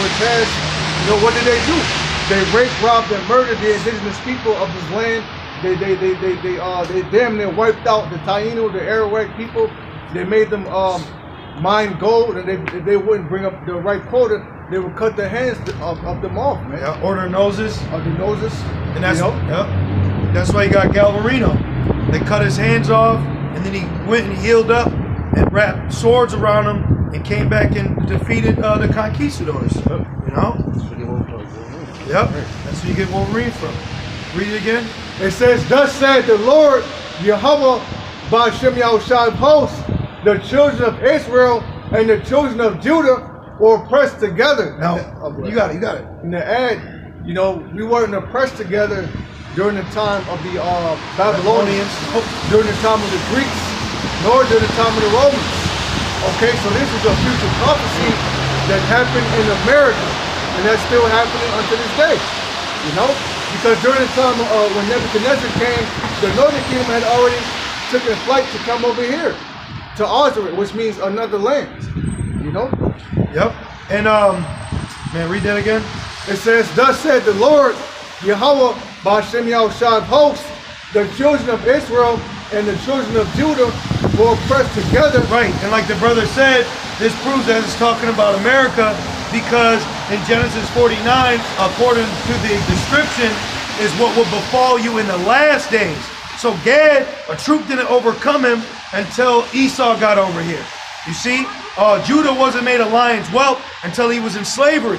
Cortez, what did they do? They raped, robbed, and murdered the indigenous people of this land. They damn near wiped out the Taino, the Arawak people. They made them mine gold, and if they wouldn't bring up the right quota, they would cut their hands of them off, man. Yeah, or their noses. Of the noses. And that's that's why you got Galvarino. They cut his hands off, and then he went and healed up and wrapped swords around him and came back and defeated the conquistadors. You know? Yep. That's where you get Wolverine from. Read it again. It says, "Thus said the Lord, Yehovah, Ba'ashem Yahushua of hosts, the children of Israel and the children of Judah were oppressed together." Now, you got it. In the ad, we weren't oppressed together during the time of the Babylonians, during the time of the Greeks, nor during the time of the Romans. Okay, so this is a future prophecy that happened in America, and that's still happening unto this day. Because during the time when Nebuchadnezzar came, the northern kingdom had already taken flight to come over here to Ozark, which means another land. Yep. And man, read that again. It says, "Thus said the Lord, Yehovah, Ba'ashem Yahushua of hosts, the children of Israel and the children of Judah were oppressed together." Right, and like the brother said, this proves that it's talking about America, because in Genesis 49, according to the description, is what will befall you in the last days. So Gad, a troop didn't overcome him until Esau got over here. You see, Judah wasn't made a lion's whelp until he was in slavery.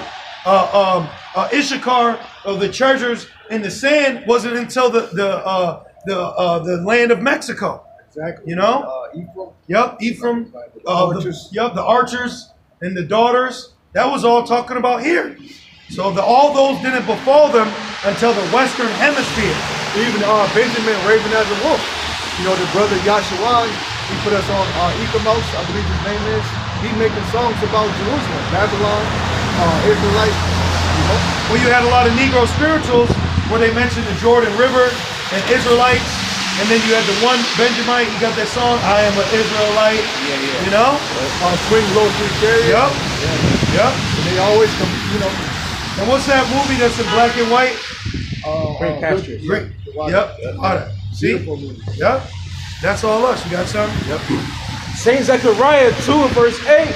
Issachar of the treasures in the sand wasn't until the land of Mexico. Exactly. Ephraim. Yep, Ephraim. The archers and the daughters. That was all talking about here. So all those didn't befall them until the Western Hemisphere. Even Benjamin raving as a wolf. The brother Yahshua, he put us on Ecamos, I believe his name is. He's making songs about Jerusalem, Babylon, Israelites. Well, you had a lot of Negro spirituals where they mentioned the Jordan River and Israelites. And then you had the one Benjamite, he got that song, "I am an Israelite." Swing low to the chariot. Yep. And they always come, And what's that movie that's in black and white? Great Pastures. Yep. See? Yep. That's all us. You got something? Yep. Saint Zechariah 2 and verse 8.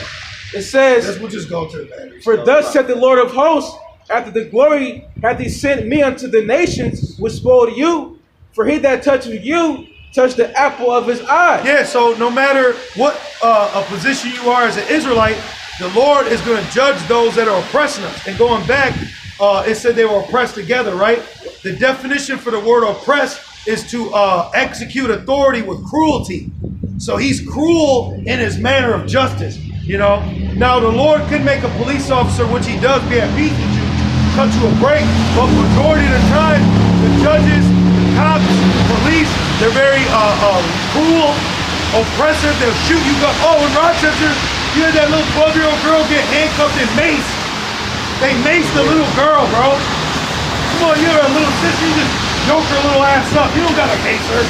It says, We'll just go to the battery. "For thus said the Lord of hosts, after the glory hath he sent me unto the nations which spoiled you. For he that toucheth you, touched the apple of his eye." Yeah, so no matter what a position you are as an Israelite, the Lord is going to judge those that are oppressing us. And going back, it said they were oppressed together, right? The definition for the word oppress is to execute authority with cruelty. So he's cruel in his manner of justice, Now the Lord could make a police officer, which he does, be at peace with you, cut you a break, but majority of the time, the judges, cops, police, they're very cruel, oppressive. They'll shoot you. In Rochester, you had that little 12-year-old girl get handcuffed and maced. They maced the little girl, bro. Come on, you're a little sister. You just yoke her little ass up. You don't gotta mace her.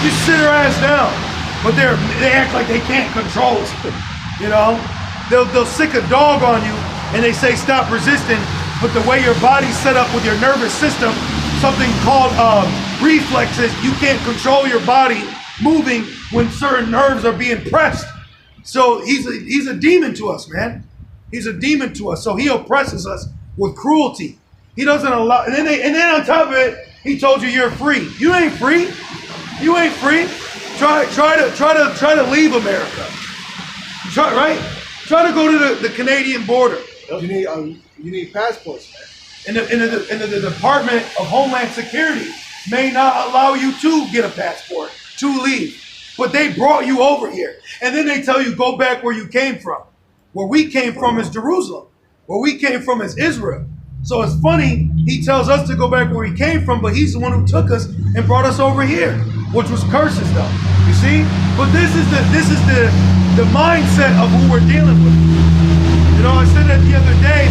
You sit her ass down. But they act like they can't control it. They'll sick a dog on you and they say stop resisting. But the way your body's set up with your nervous system, something called reflexes, you can't control your body moving when certain nerves are being pressed. So he's a demon to us, man. He's a demon to us. So he oppresses us with cruelty. He doesn't allow. And then on top of it, he told you you're free. You ain't free. You ain't free. Try to leave America. Try to go to the Canadian border. You need passports, man. And the Department of Homeland Security may not allow you to get a passport to leave. But they brought you over here. And then they tell you go back where you came from. Where we came from is Jerusalem. Where we came from is Israel. So it's funny, he tells us to go back where he came from, but he's the one who took us and brought us over here, which was curses though. You see? But this is the mindset of who we're dealing with. I said that the other day,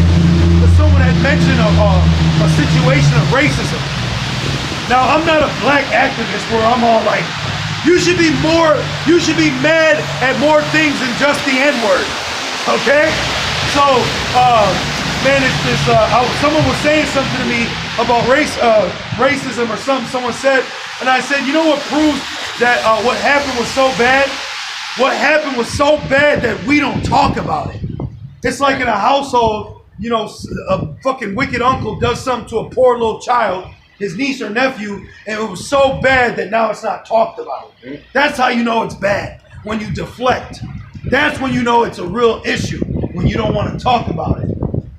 but someone had mentioned a situation of racism. Now, I'm not a black activist where I'm all like, you should be mad at more things than just the N-word. Okay? So, man, it's this. Someone was saying something to me about racism or something. Someone said, and I said, you know what proves that what happened was so bad? What happened was so bad that we don't talk about it. It's like in a household, you know, a fucking wicked uncle does something to a poor little child, his niece or nephew, and it was so bad that now it's not talked about. That's how you know it's bad. When you deflect, that's when you know it's a real issue, when you don't want to talk about it.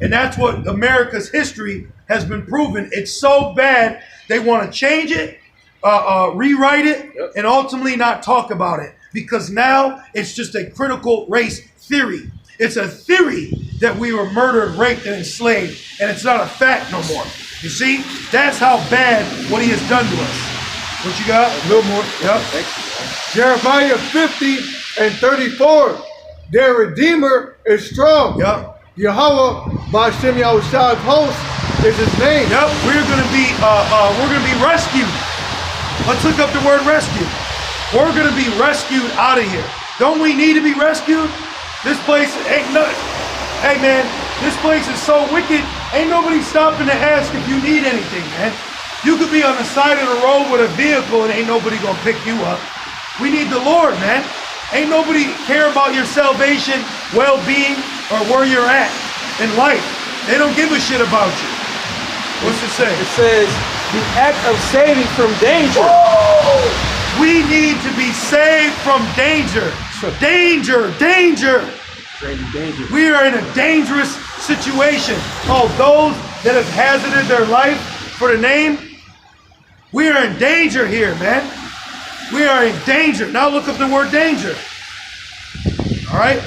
And that's what America's history has been proven. It's so bad, they want to change it, rewrite it, and ultimately not talk about it. Because now it's just a critical race theory. It's a theory that we were murdered, raped, and enslaved, and it's not a fact no more. You see? That's how bad what he has done to us. What you got? A little more. Yep. Jeremiah 50:34. Their Redeemer is strong. Yep. Yahweh Ba'Shem Yahushua's host is his name. Yep. We're gonna be rescued. Let's look up the word rescue. We're gonna be rescued out of here. Don't we need to be rescued? This place ain't nothing. Hey man, this place is so wicked. Ain't nobody stopping to ask if you need anything, man. You could be on the side of the road with a vehicle and ain't nobody gonna pick you up. We need the Lord, man. Ain't nobody care about your salvation, well-being, or where you're at in life. They don't give a shit about you. What's it say? It says the act of saving from danger. Woo! We need to be saved from danger. Danger, danger. Danger. We are in a dangerous situation. Oh, those that have hazarded their life for the name, we are in danger here, man. We are in danger. Now look up the word danger. All right?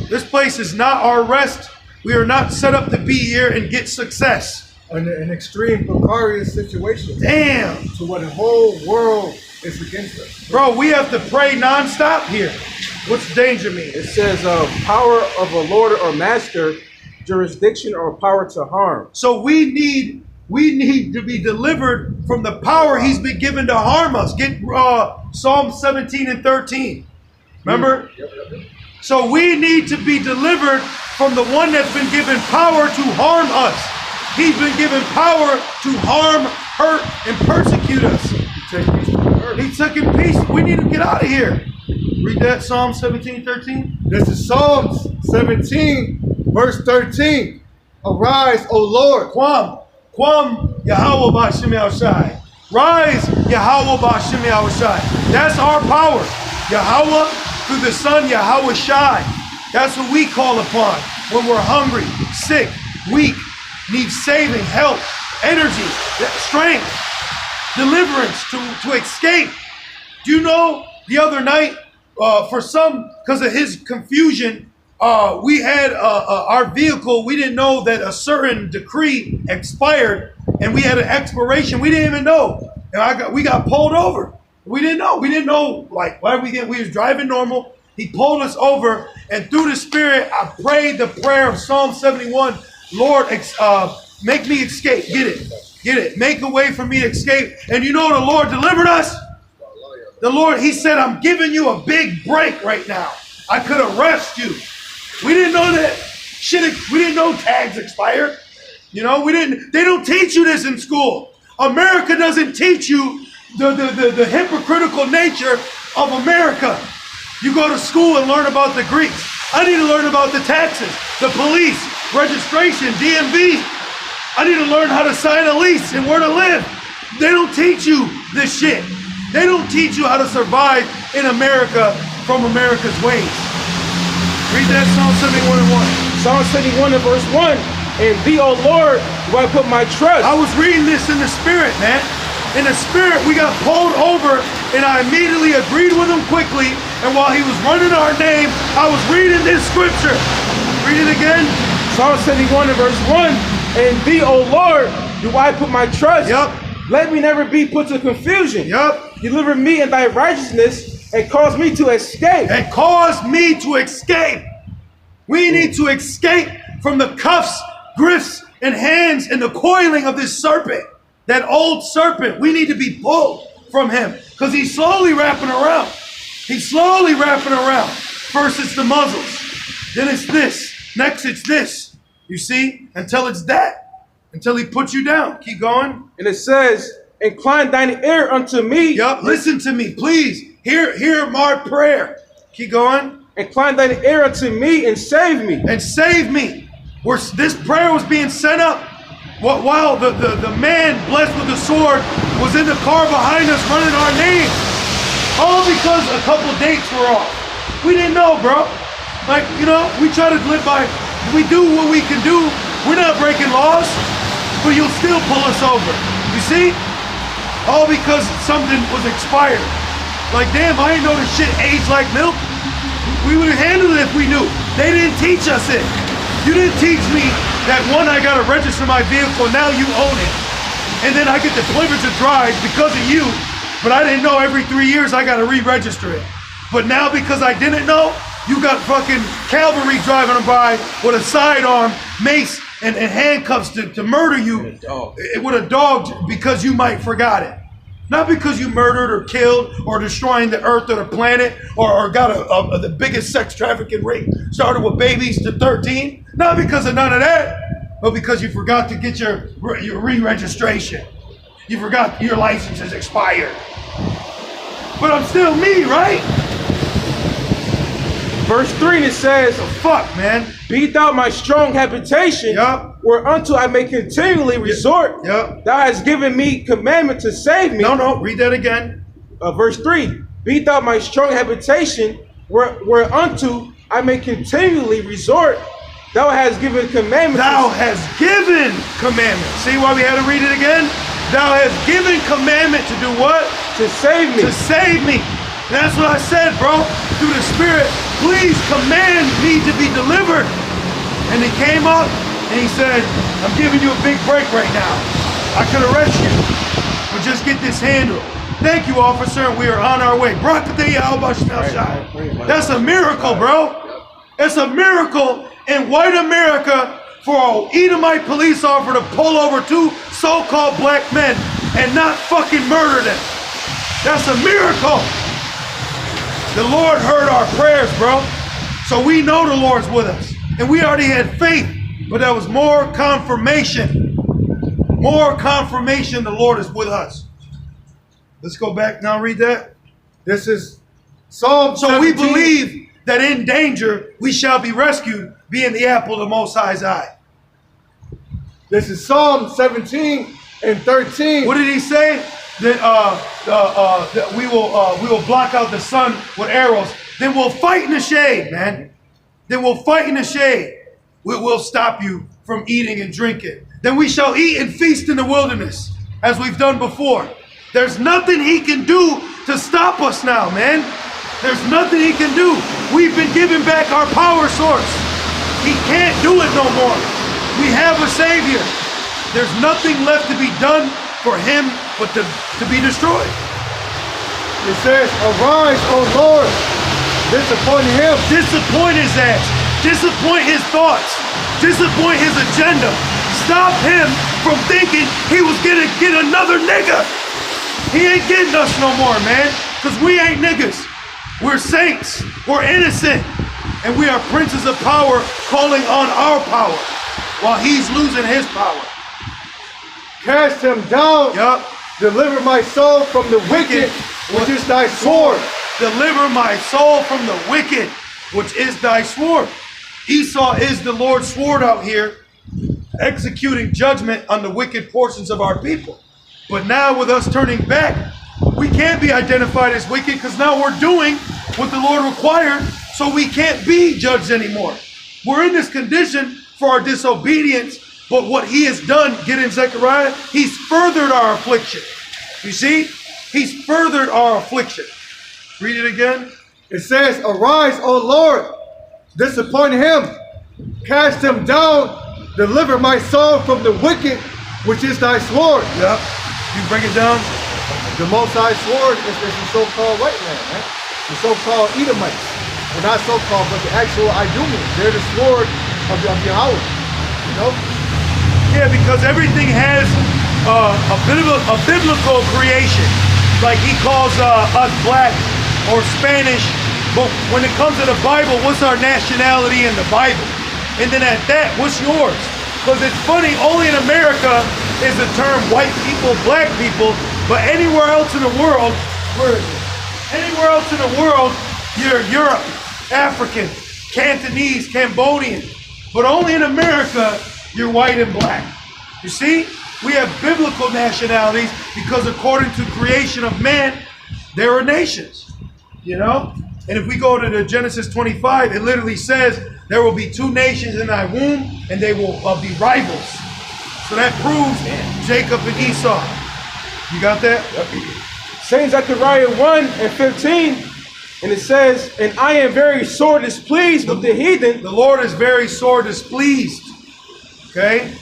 This place is not our rest. We are not set up to be here and get success. An extreme precarious situation. Damn. To what the whole world is against us. Bro, we have to pray nonstop here. What's danger mean? It says power of a lord or master, jurisdiction or power to harm. So we need to be delivered from the power he's been given to harm us. Get Psalm 17:13. Remember? Yep. So we need to be delivered from the one that's been given power to harm us. He's been given power to harm, hurt, and persecute us. He took in peace. We need to get out of here. Read that, Psalm 17:13. This is Psalms 17, verse 13. Arise, O Lord. Quam Yahweh Ba'Shem Yahushai. Rise, Yahweh Ba'Shem Yahushai. That's our power. Yahweh through the Son, Yahweh Shai. That's what we call upon when we're hungry, sick, weak, need saving, help, energy, strength, deliverance to escape. Do you know the other night, for some, because of his confusion, we had our vehicle, we didn't know that a certain decree expired and we had an expiration. We didn't even know. And we got pulled over. We didn't know, like, why we was driving normal. He pulled us over, and through the Spirit, I prayed the prayer of Psalm 71. Lord, make me escape. Get it. Make a way for me to escape. And you know the Lord delivered us? The Lord, he said, I'm giving you a big break right now. I could arrest you. We didn't know that shit. We didn't know tags expired. You know, they don't teach you this in school. America doesn't teach you the hypocritical nature of America. You go to school and learn about the Greeks. I need to learn about the taxes, the police, registration, DMV. I need to learn how to sign a lease and where to live. They don't teach you this shit. They don't teach you how to survive in America from America's ways. Read that Psalm 71:1. Psalm 71 and verse 1. In thee, O Lord, do I put my trust. I was reading this in the Spirit, man. In the Spirit, we got pulled over, and I immediately agreed with him quickly. And while he was running our name, I was reading this scripture. Read it again. Psalm 71 and verse 1. In thee, O Lord, do I put my trust. Yep. Let me never be put to confusion. Yep. Deliver me in thy righteousness and cause me to escape. And cause me to escape. We need to escape from the cuffs, grips, and hands and the coiling of this serpent. That old serpent. We need to be pulled from him because he's slowly wrapping around. He's slowly wrapping around. First it's the muzzles. Then it's this. Next it's this. You see? Until it's that. Until he puts you down. Keep going. And it says, incline thine ear unto me. Yup, listen to me, please. Hear my prayer. Keep going. Incline thine ear unto me and save me. And save me. This prayer was being sent up while the man blessed with the sword was in the car behind us running our name. All because a couple dates were off. We didn't know, bro. Like, you know, we try to live by, we do what we can do. We're not breaking laws, but you'll still pull us over. You see? All because something was expired. Like, damn, I didn't know this shit aged like milk. We would have handled it if we knew. They didn't teach us it. You didn't teach me that, one, I gotta register my vehicle, now you own it. And then I get the privilege to drive because of you, but I didn't know every 3 years I gotta re-register it. But now because I didn't know, you got fucking cavalry driving by with a sidearm, mace, and handcuffs to murder you with a dog because you might forgot it. Not because you murdered or killed or destroying the earth or the planet or got the biggest sex trafficking rate started with babies to 13. Not because of none of that, but because you forgot to get your re-registration. You forgot your license is expired. But I'm still me, right? Verse 3, it says, So fuck, man. be thou my strong habitation, Yup. whereunto I may continually resort. Yup. Thou hast given me commandment to save me. No, read that again. Verse 3, be thou my strong habitation, whereunto I may continually resort. Thou hast given commandment. Thou hast given commandment. See why we had to read it again? Thou hast given commandment to do what? to save me. To save me. That's what I said, bro. Through the Spirit, please command me to be delivered. And he came up and he said, I'm giving you a big break right now. I could arrest you, but just get this handled. Thank you, officer, and we are on our way. That's a miracle, bro. It's a miracle in white America for an Edomite police officer to pull over two so-called black men and not fucking murder them. That's a miracle. The Lord heard our prayers, bro. So we know the Lord's with us. And we already had faith, but that was more confirmation. More confirmation the Lord is with us. Let's go back now, read that. This is Psalm So we 17. believe that in danger we shall be rescued, being the apple of the Most High's eye. This is Psalm 17 and 13. What did he say? That we will block out the sun with arrows. Then we'll fight in the shade, man. Then we'll fight in the shade. We'll stop you from eating and drinking. Then we shall eat and feast in the wilderness, as we've done before. There's nothing he can do to stop us now, man. There's nothing he can do. We've been given back our power source. He can't do it no more. We have a Savior. There's nothing left to be done for him but to be destroyed. It says, arise, O Lord, disappoint him. Disappoint his ass. Disappoint his thoughts. Disappoint his agenda. Stop him from thinking he was gonna get another nigga. He ain't getting us no more, man. Because we ain't niggas. We're saints. We're innocent. And we are princes of power calling on our power while he's losing his power. Cast him down. Yup. Deliver my soul from the wicked, which is thy sword. Deliver my soul from the wicked, which is thy sword. Esau is the Lord's sword out here, executing judgment on the wicked portions of our people. But now with us turning back, we can't be identified as wicked because now we're doing what the Lord required, so we can't be judged anymore. We're in this condition for our disobedience, but what he has done, get in Zechariah, he's furthered our affliction. You see? He's furthered our affliction. Read it again. It says, arise, O Lord, disappoint him. Cast him down. Deliver my soul from the wicked, which is thy sword. Yep. You break it down. The Most High sword is the so-called white man. The so-called Edomites. Well, not so-called, but the actual Idumeans. They're the sword of Yahweh. You know? Yeah, because everything has a biblical creation. Like he calls us black or Spanish. But when it comes to the Bible, what's our nationality in the Bible? And then at that, what's yours? Because it's funny, only in America is the term white people, black people, but anywhere else in the world, where is it? Anywhere else in the world, you're Europe, African, Cantonese, Cambodian. But only in America, you're white and black. You see? We have biblical nationalities because according to creation of man, there are nations. You know? And if we go to the Genesis 25, it literally says, there will be 2 nations in thy womb, and they will be rivals. So that proves Jacob and Esau. You got that? Saint Zechariah 1:15, and it says, and I am very sore displeased with the heathen. The Lord is very sore displeased. Okay?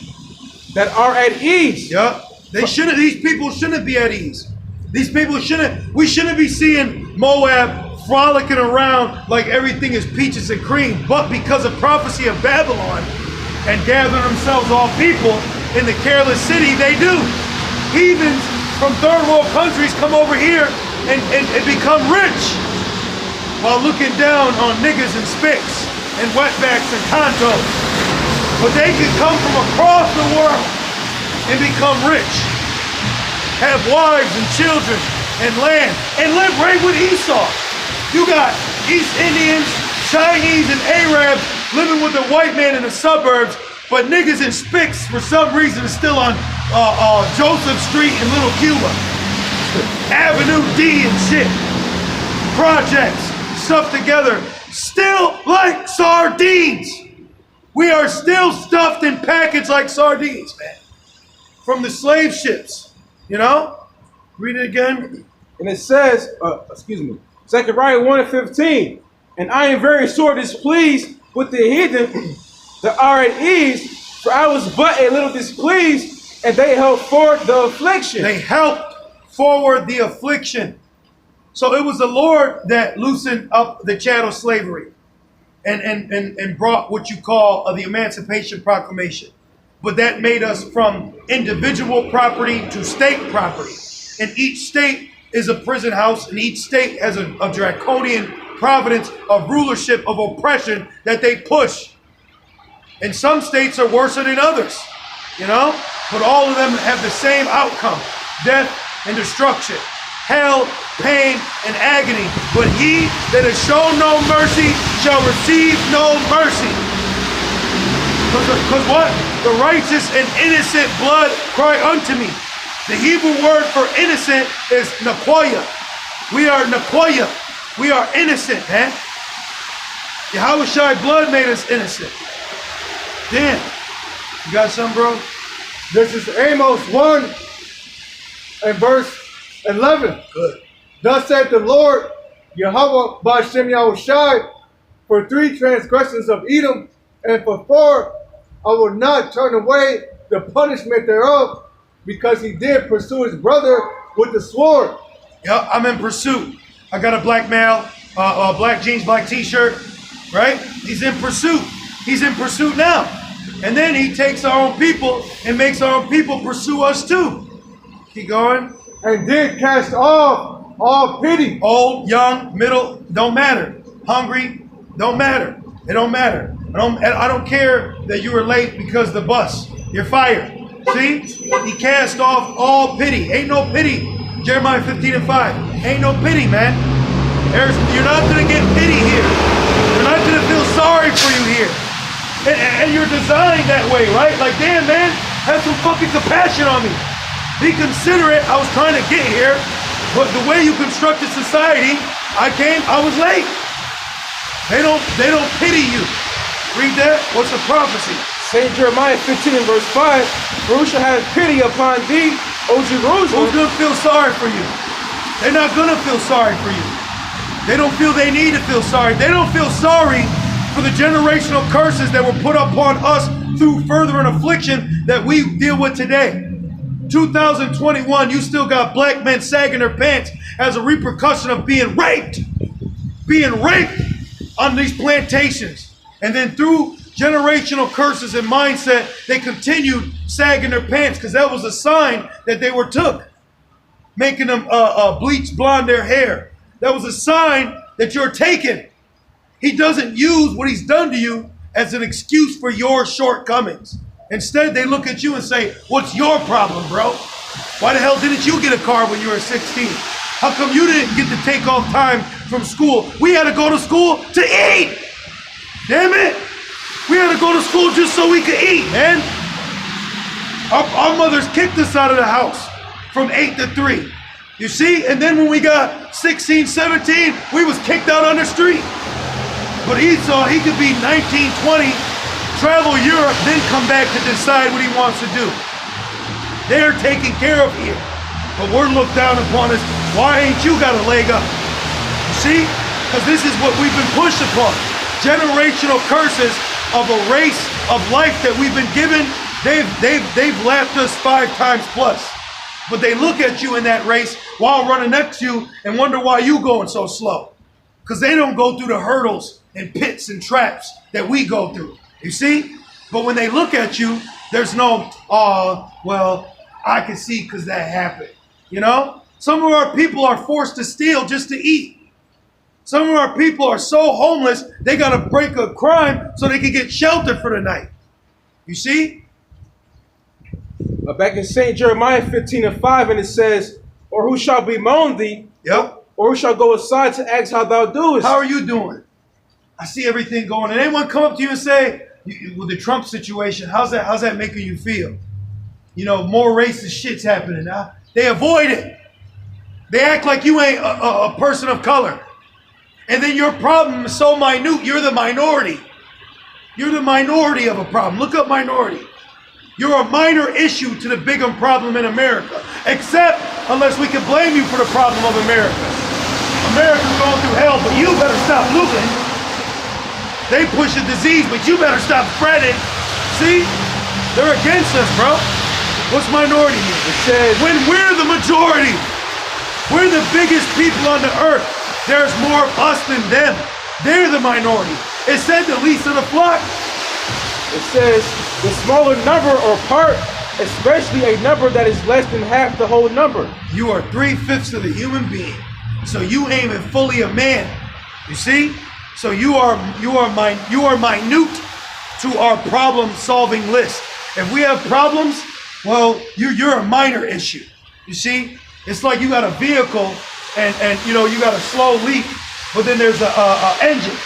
That are at ease. Yep. These people shouldn't be at ease. We shouldn't be seeing Moab frolicking around like everything is peaches and cream, but because of prophecy of Babylon and gathering themselves all people in the careless city, they do. Heathens from third world countries come over here and become rich while looking down on niggas and spics and wetbacks and condos. But they can come from across the world and become rich, have wives and children and land, and live right with Esau. You got East Indians, Chinese, and Arabs living with a white man in the suburbs, but niggas and spics, for some reason, is still on Joseph Street in Little Cuba. Avenue D and shit. Projects, stuff together, still like sardines. We are still stuffed and packaged like sardines, man. From the slave ships, you know? Read it again. And it says, Zechariah 1:15, and I am very sore displeased with the heathen that are at ease, for I was but a little displeased, and they held forth the affliction. They helped forward the affliction. So it was the Lord that loosened up the chattel slavery and brought what you call the Emancipation Proclamation. But that made us from individual property to state property. And each state is a prison house, and each state has a draconian providence of rulership, of oppression that they push. And some states are worse than others, you know? But all of them have the same outcome, death and destruction, hell, pain, and agony. But he that has shown no mercy shall receive no mercy. Because what? The righteous and innocent blood cry unto me. The Hebrew word for innocent is nakoya. We are nakoya. We are innocent, man. Yahushua blood made us innocent. Damn. You got something, bro? This is Amos 1 and verse 11. Good. Thus saith the Lord, Yahweh Ba'Shem Yahushai, for 3 transgressions of Edom, and for 4, I will not turn away the punishment thereof, because he did pursue his brother with the sword. Yep, I'm in pursuit. I got a black male, black jeans, black t-shirt, right? He's in pursuit. He's in pursuit now. And then he takes our own people and makes our own people pursue us too. Keep going. And did cast off all pity. Old, young, middle, don't matter. Hungry, don't matter. It don't matter. I don't care that you were late because of the bus. You're fired. See? He cast off all pity. Ain't no pity. Jeremiah 15:5. Ain't no pity, man. You're not going to get pity here. You're not going to feel sorry for you here. And you're designed that way, right? Like, damn, man, have some fucking compassion on me. Be considerate. I was trying to get here, but the way you constructed society, I was late. They don't pity you. Read that. What's the prophecy? Saint Jeremiah 15 and verse 5, for who shall have pity upon thee, O Jerusalem? Who's going to feel sorry for you? They're not going to feel sorry for you. They don't feel they need to feel sorry. They don't feel sorry for the generational curses that were put upon us through further affliction that we deal with today. 2021, you still got black men sagging their pants as a repercussion of being raped on these plantations. And then through generational curses and mindset, they continued sagging their pants because that was a sign that they were took. Making them bleach blonde their hair. That was a sign that you're taken. He doesn't use what he's done to you as an excuse for your shortcomings. Instead, they look at you and say, what's your problem, bro? Why the hell didn't you get a car when you were 16? How come you didn't get to take off time from school? We had to go to school to eat. Damn it. We had to go to school just so we could eat, man. Our mothers kicked us out of the house from 8 to 3. You see? And then when we got 16, 17, we was kicked out on the street. But Esau, he could be 19, 20, travel Europe, then come back to decide what he wants to do. They're taken care of here. But we're looked down upon as, why ain't you got a leg up? You see? Because this is what we've been pushed upon. Generational curses of a race of life that we've been given. They've lapped us 5 times plus. But they look at you in that race while running next to you and wonder why you going so slow. Because they don't go through the hurdles and pits and traps that we go through. You see? But when they look at you, there's no, well, I can see because that happened. You know? Some of our people are forced to steal just to eat. Some of our people are so homeless, they got to break a crime so they can get shelter for the night. You see? Back in St. Jeremiah 15:5, and it says, or who shall bemoan thee? Yep. Or who shall go aside to ask how thou doest? How are you doing? I see everything going. And anyone come up to you and say, with the Trump situation, how's that making you feel? You know, more racist shit's happening now. They avoid it. They act like you ain't a person of color. And then your problem is so minute, you're the minority. You're the minority of a problem. Look up minority. You're a minor issue to the bigger problem in America. Except unless we can blame you for the problem of America. America's going through hell, but you better stop looting. They push a disease, but you better stop spreading. See? They're against us, bro. What's minority mean? It says, when we're the majority, we're the biggest people on the earth. There's more of us than them. They're the minority. It said the least of the flock. it says, the smaller number or part, especially a number that is less than half the whole number. You are 3/5 of the human being. So you ain't even fully a man. You see? So you are minute to our problem solving list. If we have problems, well, you're a minor issue. You see? It's like you got a vehicle and you know you got a slow leak, but then there's a engine.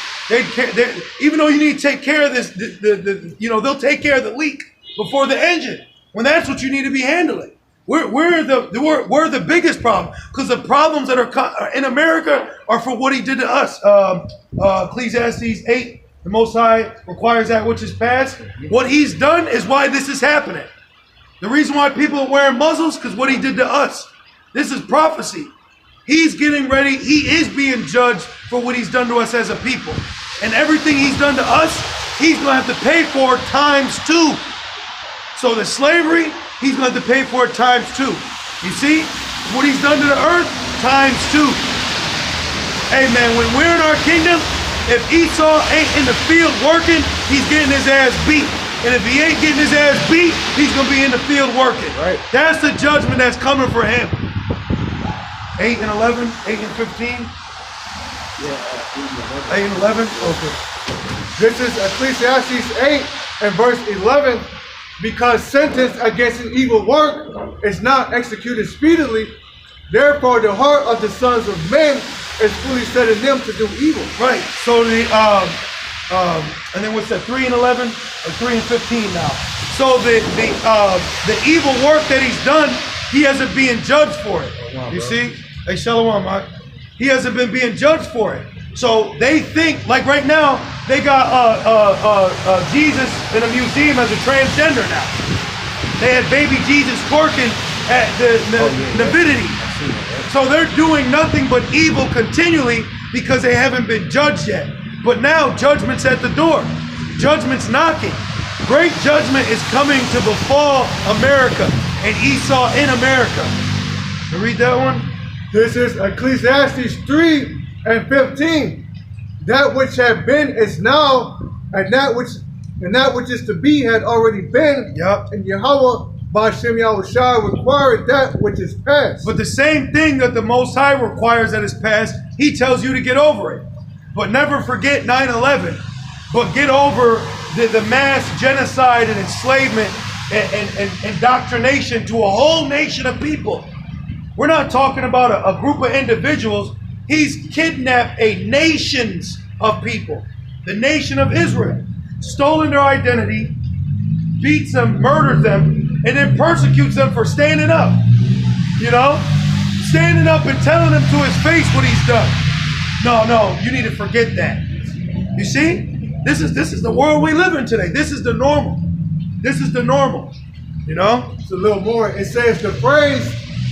Even though you need to take care of this, they'll take care of the leak before the engine. When that's what you need to be handling. We're the biggest problem because the problems that are in America are for what he did to us. Ecclesiastes 8, the Most High requires that which is past. What he's done is why this is happening. The reason why people are wearing muzzles because what he did to us. This is prophecy. He's getting ready. He is being judged for what he's done to us as a people. And everything he's done to us, he's going to have to pay for ×2. So the slavery, he's going to have to pay for it ×2. You see? What he's done to the earth, ×2. Hey man, when we're in our kingdom, if Esau ain't in the field working, he's getting his ass beat. And if he ain't getting his ass beat, he's going to be in the field working. Right. That's the judgment that's coming for him. 8 and 11, 8 and 15. Yeah, 8 and 11. Okay. This is Ecclesiastes 8 and verse 11. Because sentence against an evil work is not executed speedily, therefore the heart of the sons of men is fully set in them to do evil. Right. So the and then what's that? 3 and 11 or 3 and 15 now. So the evil work that he's done, he hasn't being judged for it. You see? Hey, Shalom, Mark. He hasn't been being judged for it. So they think, like right now, they got Jesus in a museum as a transgender now. They had baby Jesus twerking at the nativity. So they're doing nothing but evil continually because they haven't been judged yet. But now judgment's at the door. Judgment's knocking. Great judgment is coming to befall America and Esau in America. You read that one? This is Ecclesiastes 3 and 15. That which had been is now, and that which is to be had already been. Yep. And Yahweh B'Shem Yahushua required that which is past. But the same thing that the Most High requires that is past, he tells you to get over it. But never forget 9/11. but get over the mass genocide and enslavement and indoctrination to a whole nation of people. We're not talking about a group of individuals. He's kidnapped a nations of people. The nation of Israel. Stolen their identity, beats them, murders them, and then persecutes them for standing up. You know? Standing up and telling him to his face what he's done. No, you need to forget that. You see? This is the world we live in today. This is the normal. This is the normal. You know? It's a little more. It says the phrase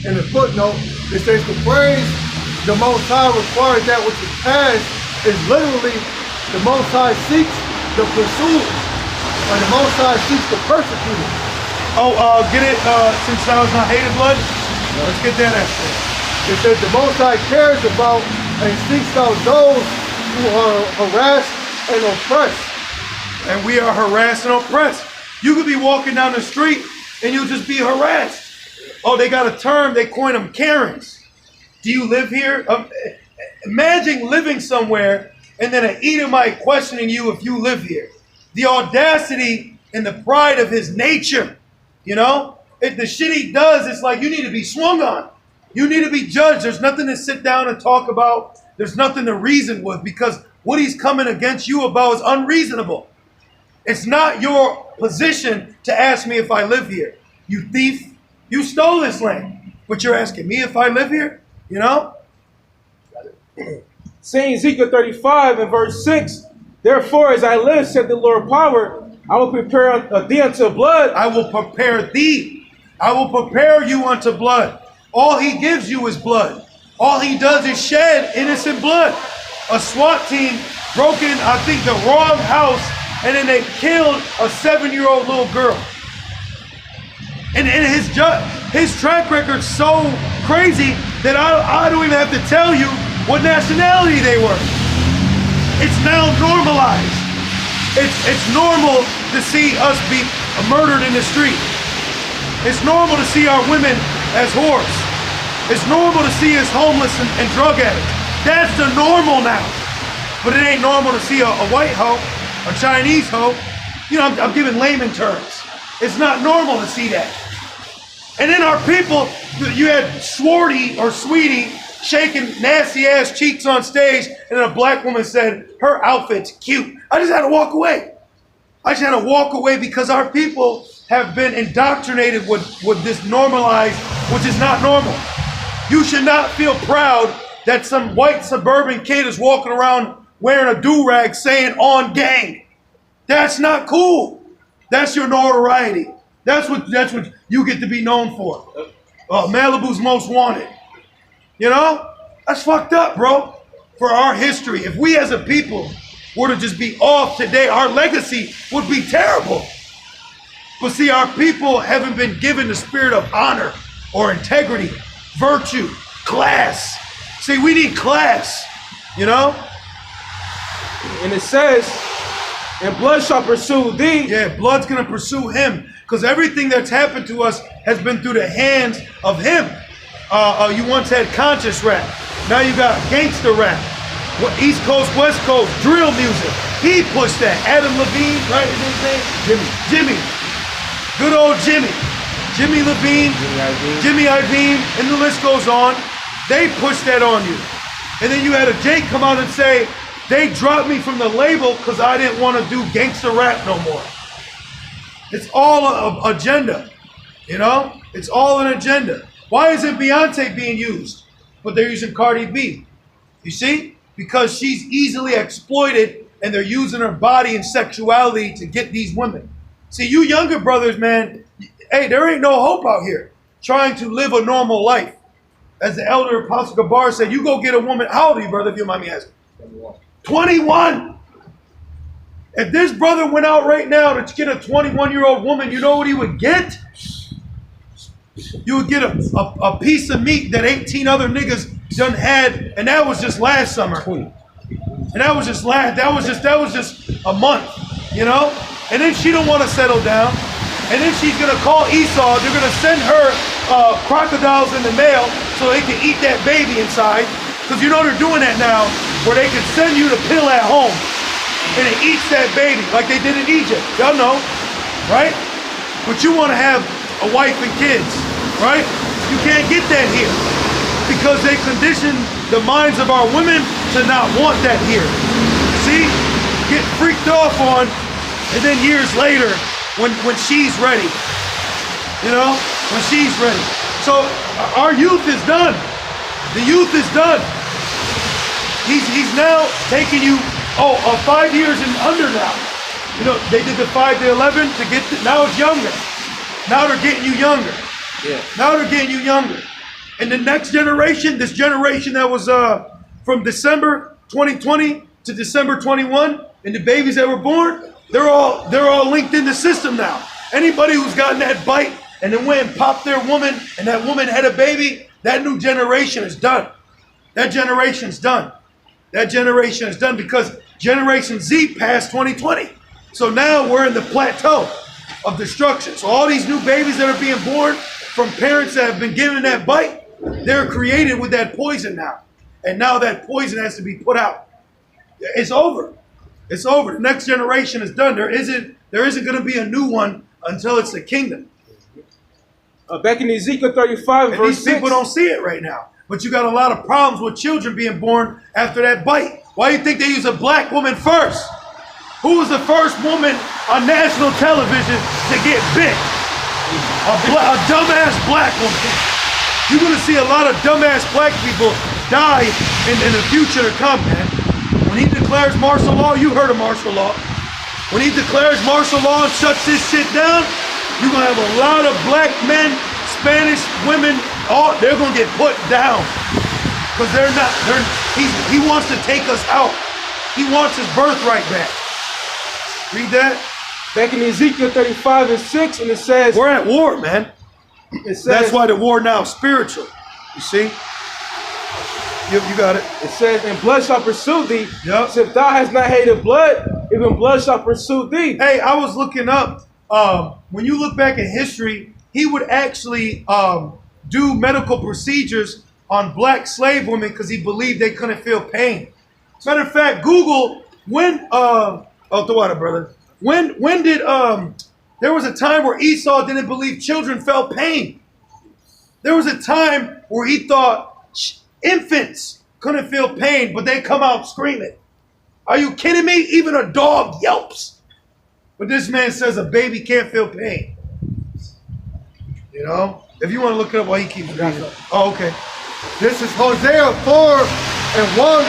in the footnote, it says the phrase the Most High requires that which is past is literally the Most High seeks the pursuer, or the Most High seeks the persecutor. Oh, get it? Since thou hast not hated blood? Let's get that answer. It says the Most High cares about and seeks out those who are harassed and oppressed. And we are harassed and oppressed. You could be walking down the street and you'll just be harassed. Oh, they got a term, they coin them Karens. Do you live here? Imagine living somewhere and then an Edomite questioning you if you live here. The audacity and the pride of his nature, you know? The shit he does, it's like you need to be swung on. You need to be judged. There's nothing to sit down and talk about. There's nothing to reason with because what he's coming against you about is unreasonable. It's not your position to ask me if I live here. You thief. You stole this land. But you're asking me if I live here? You know? Saying Ezekiel 35 and verse 6, therefore as I live, said the Lord power, I will prepare thee unto blood. I will prepare thee. I will prepare you unto blood. All he gives you is blood. All he does is shed innocent blood. A SWAT team broke in, I think, the wrong house, and then they killed a 7-year-old little girl. And his track record's so crazy that I don't even have to tell you what nationality they were. It's now normalized. It's normal to see us be murdered in the street. It's normal to see our women as whores. It's normal to see us homeless and drug addicts. That's the normal now. But it ain't normal to see a white hoe, a Chinese hoe. You know, I'm giving layman terms. It's not normal to see that. And then our people, you had Swarty or Sweetie shaking nasty ass cheeks on stage, and then a black woman said, her outfit's cute. I just had to walk away. I just had to walk away because our people have been indoctrinated with this normalized, which is not normal. You should not feel proud that some white suburban kid is walking around wearing a do-rag saying on gang. That's not cool. That's your notoriety. That's what you get to be known for. Malibu's most wanted. You know? That's fucked up, bro. For our history. If we as a people were to just be off today, our legacy would be terrible. But see, our people haven't been given the spirit of honor or integrity, virtue, class. See, we need class, you know? And it says, and blood shall pursue thee. Yeah, blood's going to pursue him. Because everything that's happened to us has been through the hands of him. You once had conscious rap. Now you got gangster rap. East Coast, West Coast, drill music. He pushed that. Adam Levine, right? Is his name? Jimmy. Good old Jimmy. Jimmy Levine, Jimmy Iovine, and the list goes on. They pushed that on you. And then you had a Jake come out and say, they dropped me from the label because I didn't want to do gangster rap no more. It's all an agenda, you know? It's all an agenda. Why isn't Beyonce being used? But they're using Cardi B. You see? Because she's easily exploited and they're using her body and sexuality to get these women. See, you younger brothers, man, hey, there ain't no hope out here trying to live a normal life. As the elder Apostle Gabar said, you go get a woman. How old are you, brother, if you don't mind me asking? 21. If this brother went out right now to get a 21-year-old woman, you know what he would get? You would get a piece of meat that 18 other niggas done had, and that was just last summer. And that was just a month, you know? And then she don't want to settle down. And then she's gonna call Esau. They're gonna send her crocodiles in the mail so they can eat that baby inside. Because you know they're doing that now, where they can send you the pill at home. and it eats that baby like they did in Egypt. Y'all know, right? But you want to have a wife and kids, right? You can't get that here because they condition the minds of our women to not want that here. See? Get freaked off on, and then years later, when she's ready, you know, when she's ready. So our youth is done. The youth is done. He's now taking you 5 years and under now. You know, they did the 5 to 11 to get now it's younger. Now they're getting you younger. Yeah. Now they're getting you younger. And the next generation, this generation that was from December 2020 to December 21, and the babies that were born, they're all linked in the system now. Anybody who's gotten that bite and then went and popped their woman and that woman had a baby, that new generation is done. That generation's done. That generation is done because Generation Z passed 2020. So now we're in the plateau of destruction. So all these new babies that are being born from parents that have been given that bite, they're created with that poison now. And now that poison has to be put out. It's over. It's over. The next generation is done. There isn't going to be a new one until it's the kingdom. Back in Ezekiel 35, and verse these 6. people don't see it right now. But you got a lot of problems with children being born after that bite. Why do you think they use a black woman first? Who was the first woman on national television to get bit? A dumbass black woman. You're going to see a lot of dumbass black people die in the future to come, man. When he declares martial law, you heard of martial law. When he declares martial law and shuts this shit down, you're going to have a lot of black men, Spanish women, they're going to get put down. Because he wants to take us out. He wants his birthright back. Read that. Back in Ezekiel 35 and 6, and it says... We're at war, man. It says, that's why the war now is spiritual. You see? You got it. It says, and blood shall pursue thee. Yep. So if thou hast not hated blood, even blood shall pursue thee. Hey, I was looking up. When you look back in history, he would actually do medical procedures on black slave women because he believed they couldn't feel pain. Matter of fact, Google when the water, brother. When did there was a time where Esau didn't believe children felt pain. There was a time where he thought infants couldn't feel pain, but they come out screaming. Are you kidding me? Even a dog yelps. But this man says a baby can't feel pain. You know? If you want to look it up while he keeps reading. Oh, okay. This is Hosea 4:1.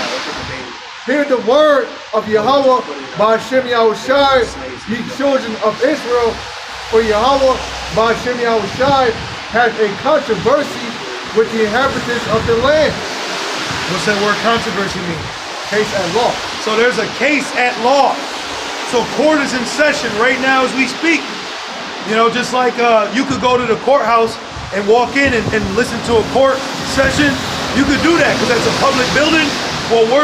Hear the word of Yahweh by Shem Yahushai, ye children of Israel, for Yahweh by Shem Yahushai has a controversy with the inhabitants of the land. What's that word controversy mean? Case at law. So there's a case at law. So court is in session right now as we speak. You know, just like you could go to the courthouse and walk in and listen to a court session. You could do that because that's a public building. Well, we're